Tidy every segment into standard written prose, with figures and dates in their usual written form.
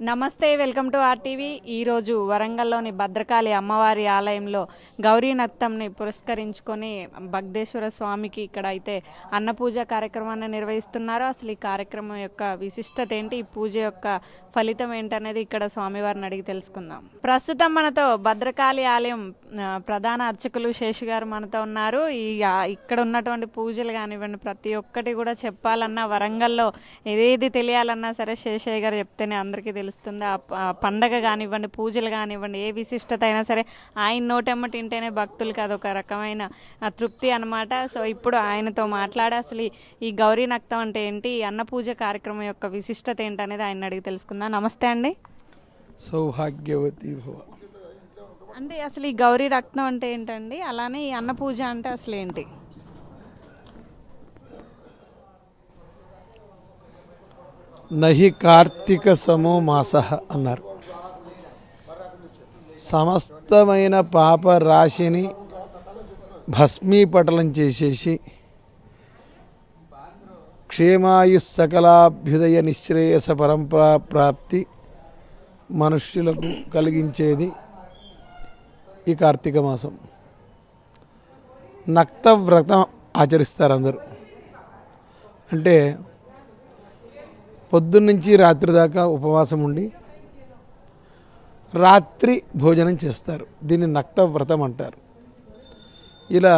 నమస్తే, welcome to RTV. ఈరోజు వరంగల్లోని భద్రకాళి అమ్మవారి ఆలయంలో గౌరీ నక్తంని పురస్కరించుకొని భగ్దేశ్వర స్వామికి ఇక్కడ అయితే అన్నపూజ కార్యక్రమాన్ని నిర్వహిస్తున్నారు. అసలు ఈ కార్యక్రమం యొక్క విశిష్టత ఏంటి, ఈ పూజ యొక్క ఫలితం ఏంటనేది ఇక్కడ స్వామివారిని అడిగి తెలుసుకుందాం. ప్రస్తుతం మనతో భద్రకాళి ఆలయం ప్రధాన అర్చకులు శేషు గారు మనతో ఉన్నారు. ఇక్కడ ఉన్నటువంటి పూజలు కానివ్వండి, ప్రతి ఒక్కటి కూడా చెప్పాలన్నా, వరంగల్లో ఏది తెలియాలన్నా సరే శేషయ్య గారు చెప్తేనే అందరికీ తెలుస్తుంది. ఆ పండగ కానివ్వండి, పూజలు కానివ్వండి, ఏ విశిష్టత అయినా సరే ఆయన నోటెమ్మటి వింటేనే భక్తులకి అదొక రకమైన తృప్తి అనమాట. సో ఇప్పుడు ఆయనతో మాట్లాడి అసలు ఈ గౌరీ నక్తం అంటే ఏంటి, ఈ అన్న పూజ కార్యక్రమం యొక్క విశిష్టత ఏంటనేది ఆయన అడిగి తెలుసుకుందాం. నమస్తే అండి. సౌభాగ్యవతి భవ. అంటే అసలు ఈ గౌరీ రత్నం అంటే ఏంటండి, అలానే ఈ అన్న పూజ అంటే అసలు ఏంటి? నహి కార్తీక సమో మాస అన్నారు. సమస్తమైన పాప రాశిని భస్మీపటలం చేసేసి క్షేమాయు సకలాభ్యుదయ నిశ్రేయస పరంపరా ప్రాప్తి మనుష్యులకు కలిగించేది ఈ కార్తీక మాసం. నక్త వ్రతం ఆచరిస్తారు అందరూ. అంటే పొద్దున్నుంచి రాత్రి దాకా ఉపవాసం ఉండి రాత్రి భోజనం చేస్తారు. దీన్ని నక్త వ్రతం అంటారు. ఇలా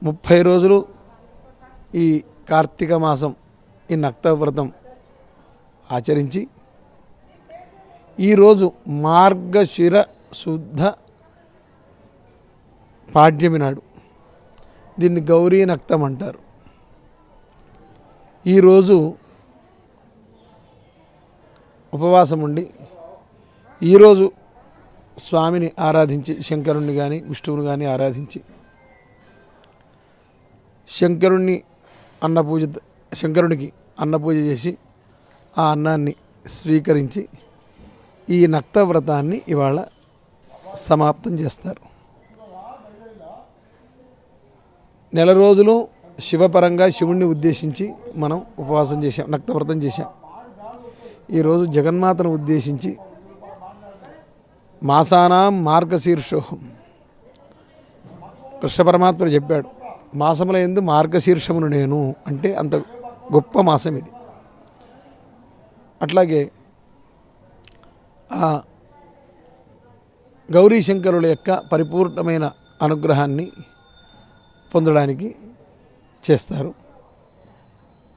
30 రోజులు ఈ కార్తీక మాసం ఈ నక్త వ్రతం ఆచరించి ఈరోజు మార్గశిర శుద్ధ పాడ్యమి నాడు దీన్ని గౌరీ నక్తం అంటారు. ఈరోజు ఉపవాసం ఉండి ఈరోజు స్వామిని ఆరాధించి, శంకరుణ్ణి కానీ విష్ణువుని కానీ ఆరాధించి శంకరునికి అన్నపూజ చేసి ఆ అన్నాన్ని స్వీకరించి ఈ నక్త వ్రతాన్ని ఇవాళ సమాప్తం చేస్తారు. నెల రోజులు శివపరంగా శివుణ్ణి ఉద్దేశించి మనం ఉపవాసం చేశాం, నక్తవ్రతం చేశాం. ఈరోజు జగన్మాతను ఉద్దేశించి మాసానాం మార్గశీర్షోహం, కృష్ణ పరమాత్మ చెప్పాడు, మాసముల యందు మార్గశీర్షమును నేను అంటే అంత గొప్ప మాసం ఇది. అట్లాగే ఆ గౌరీ శంకరుల యొక్క పరిపూర్ణమైన అనుగ్రహాన్ని పొందడానికి చేస్తారు.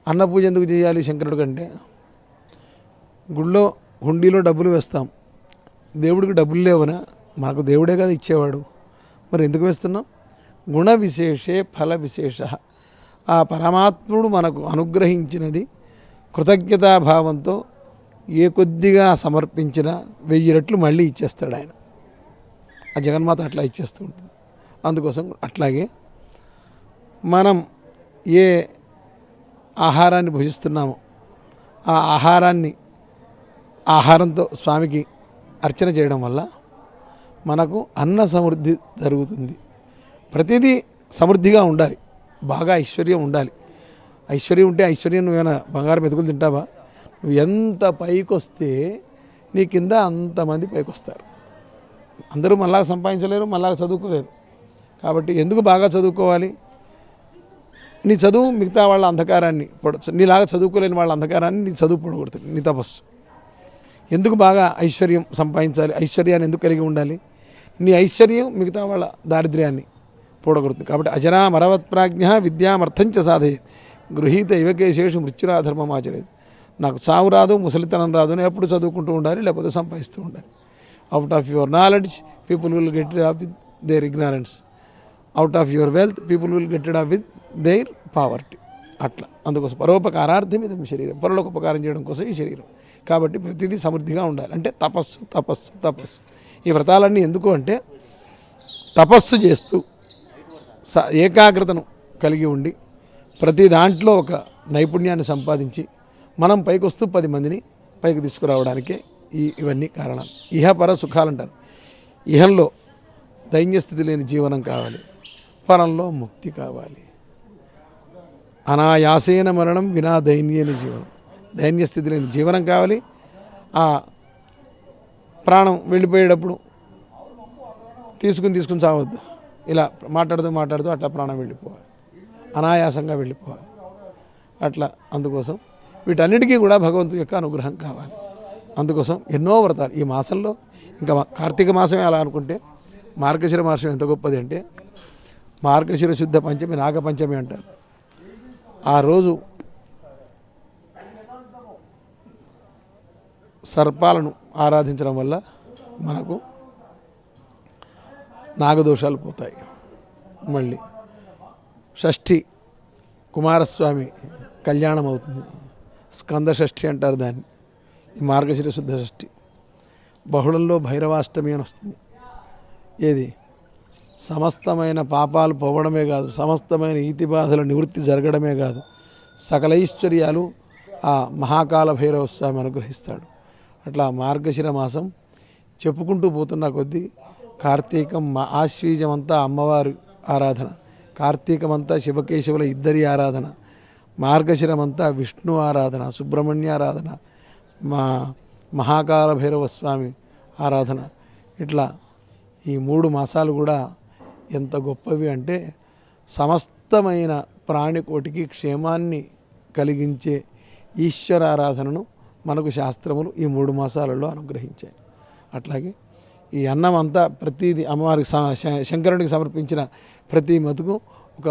అన్నపూజ ఎందుకు చేయాలి శంకరుడు కంటే? గుళ్ళో హుండీలో డబ్బులు వేస్తాం, దేవుడికి డబ్బులు లేవనా? మనకు దేవుడే కదా ఇచ్చేవాడు, మరి ఎందుకు వేస్తున్నాం? గుణ విశేషే ఫల విశేష. ఆ పరమాత్ముడు మనకు అనుగ్రహించినది కృతజ్ఞతాభావంతో ఏ కొద్దిగా సమర్పించినా 1000 రెట్లు మళ్ళీ ఇచ్చేస్తాడు ఆయన. ఆ జగన్మాత అట్లా ఇచ్చేస్తూ ఉంటుంది. అందుకోసం అట్లాగే మనం ఏ ఆహారాన్ని భుజిస్తున్నామో ఆ ఆహారంతో స్వామికి అర్చన చేయడం వల్ల మనకు అన్న సమృద్ధి జరుగుతుంది. ప్రతిదీ సమృద్ధిగా ఉండాలి, బాగా ఐశ్వర్యం ఉండాలి. ఐశ్వర్యం ఉంటే ఐశ్వర్యం నువ్వేమైనా బంగారం మెతుకులు తింటావా? నువ్వు ఎంత పైకి వస్తే నీ కింద అంతమంది పైకి వస్తారు. అందరూ మళ్ళా సంపాదించలేరు, మళ్ళా చదువుకోలేరు. కాబట్టి ఎందుకు బాగా చదువుకోవాలి? నీ చదువు మిగతా వాళ్ళ అంధకారాన్ని నీలాగా చదువుకోలేని వాళ్ళ అంధకారాన్ని నీ చదువు పొడగొడుతుంది, నీ తపస్సు. ఎందుకు బాగా ఐశ్వర్యం సంపాదించాలి? ఐశ్వర్యాన్ని ఎందుకు కలిగి ఉండాలి? నీ ఐశ్వర్యం మిగతా వాళ్ళ దారిద్ర్యాన్ని పొడగొడుతుంది. కాబట్టి అజరా మరవత్ ప్రాజ్ఞ విద్యామర్థంచ సాధయేత్ గృహీత యువకేశేషు మృత్యురాధర్మం ఆచరేది. నాకు చావు రాదు, ముసలితనం రాదు అని ఎప్పుడు చదువుకుంటూ ఉండాలి, లేకపోతే సంపాదిస్తూ ఉండాలి. Out of your knowledge people will get rid of with their ignorance, out of your wealth people will get rid of with their poverty. అట్లా అందుకోసం పరోపకారార్థం ఇది శరీరం, పరులకు ఉపకారం చేయడం కోసం ఈ శరీరం. కాబట్టి ప్రతిదీ సమృద్ధిగా ఉండాలి. అంటే తపస్సు తపస్సు తపస్సు. ఈ వ్రతాలన్నీ ఎందుకు అంటే తపస్సు చేస్తూ ఏకాగ్రతను కలిగి ఉండి ప్రతి దాంట్లో ఒక నైపుణ్యాన్ని సంపాదించి మనం పైకి వస్తూ 10 మందిని పైకి తీసుకురావడానికే ఇవన్నీ కారణాలు. ఇహపర సుఖాలు అంటారు. ఇహంలో దైన్యస్థితి లేని జీవనం కావాలి, పరంలో ముక్తి కావాలి. అనాయాసేన మరణం వినా దైన్యేన జీవనం. దైన్యస్థితి లేని జీవనం కావాలి, ఆ ప్రాణం వెళ్ళిపోయేటప్పుడు తీసుకుని చావద్దు, ఇలా మాట్లాడుతూ అట్లా ప్రాణం వెళ్ళిపోవాలి, అనాయాసంగా వెళ్ళిపోవాలి. అట్లా అందుకోసం వీటన్నిటికీ కూడా భగవంతుడి యొక్క అనుగ్రహం కావాలి. అందుకోసం ఎన్నో వ్రతాలు ఈ మాసంలో, ఇంకా కార్తీక మాసమే అలా అనుకుంటే మార్గశిర మాసం ఎంత గొప్పది అంటే, మార్గశిర శుద్ధ పంచమి నాగపంచమి అంటారు. ఆ రోజు సర్పాలను ఆరాధించడం వల్ల మనకు నాగదోషాలు పోతాయి. మళ్ళీ షష్ఠి కుమారస్వామి కళ్యాణం అవుతుంది, స్కంద షష్ఠి అంటారు దాన్ని. ఈ మార్గశిర శుద్ధ షష్ఠి బహుళంలో భైరవాష్టమి అని వస్తుంది. ఏది సమస్తమైన పాపాలు పోవడమే కాదు, సమస్తమైన ఈతి బాధల నివృత్తి జరగడమే కాదు, సకల ఐశ్వర్యాలు ఆ మహాకాల భైరవ స్వామి అనుగ్రహిస్తాడు. అట్లా మార్గశిర మాసం చెప్పుకుంటూ పోతున్న కొద్దీ కార్తీకం ఆశ్వీజమంతా అమ్మవారి ఆరాధన, కార్తీకమంతా శివకేశవుల ఇద్దరి ఆరాధన, మార్గశిరమంతా విష్ణు ఆరాధన, సుబ్రహ్మణ్య ఆరాధన, మహాకాల భైరవ స్వామి ఆరాధన. ఇట్లా ఈ 3 మాసాలు కూడా ఎంత గొప్పవి అంటే, సమస్తమైన ప్రాణికోటికి క్షేమాన్ని కలిగించే ఈశ్వర ఆరాధనను మనకు శాస్త్రములు ఈ 3 మాసాలలో అనుగ్రహించాయి. అట్లాగే ఈ అన్నం అంతా ప్రతిదీ అమ్మవారికి శంకరునికి సమర్పించిన ప్రతి మతుకు ఒక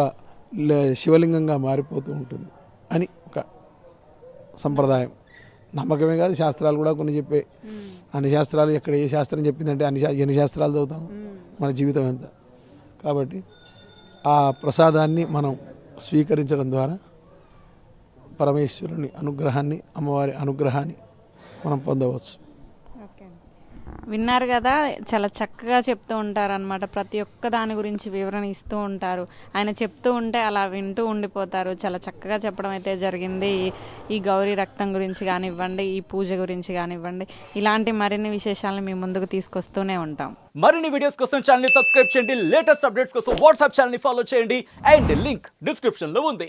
శివలింగంగా మారిపోతూ ఉంటుంది అని ఒక సంప్రదాయం. నమ్మకమే కాదు, శాస్త్రాలు కూడా కొన్ని చెప్పే. అన్ని శాస్త్రాలు ఎక్కడ ఏ శాస్త్రం చెప్పిందంటే ఎన్ని శాస్త్రాలు చదువుతాం, మన జీవితం ఎంత. కాబట్టి ఆ ప్రసాదాన్ని మనం స్వీకరించడం ద్వారా పరమేశ్వరుని అనుగ్రహాన్ని, అమ్మవారి అనుగ్రహాన్ని మనం పొందవచ్చు. విన్నారు కదా, చాలా చక్కగా చెప్తూ ఉంటారనమాట. ప్రతి ఒక్క దాని గురించి వివరణ ఇస్తూ ఉంటారు. ఆయన చెప్తూ ఉంటే అలా వింటూ ఉండిపోతారు. చాలా చక్కగా చెప్పడం అయితే జరిగింది. ఈ గౌరీ రక్తం గురించి కానివ్వండి, ఈ పూజ గురించి కానివ్వండి, ఇలాంటి మరిన్ని విశేషాలను మీ ముందుకు తీసుకొస్తూనే ఉంటాం. మరిన్ని వీడియోస్ కోసం ఛానల్ ని సబ్స్క్రైబ్ చేయండి, లేటెస్ట్ అప్డేట్స్ కోసం వాట్సాప్ ఛానల్ ని ఫాలో చేయండి, అండ్ లింక్ డిస్క్రిప్షన్ లో ఉంది.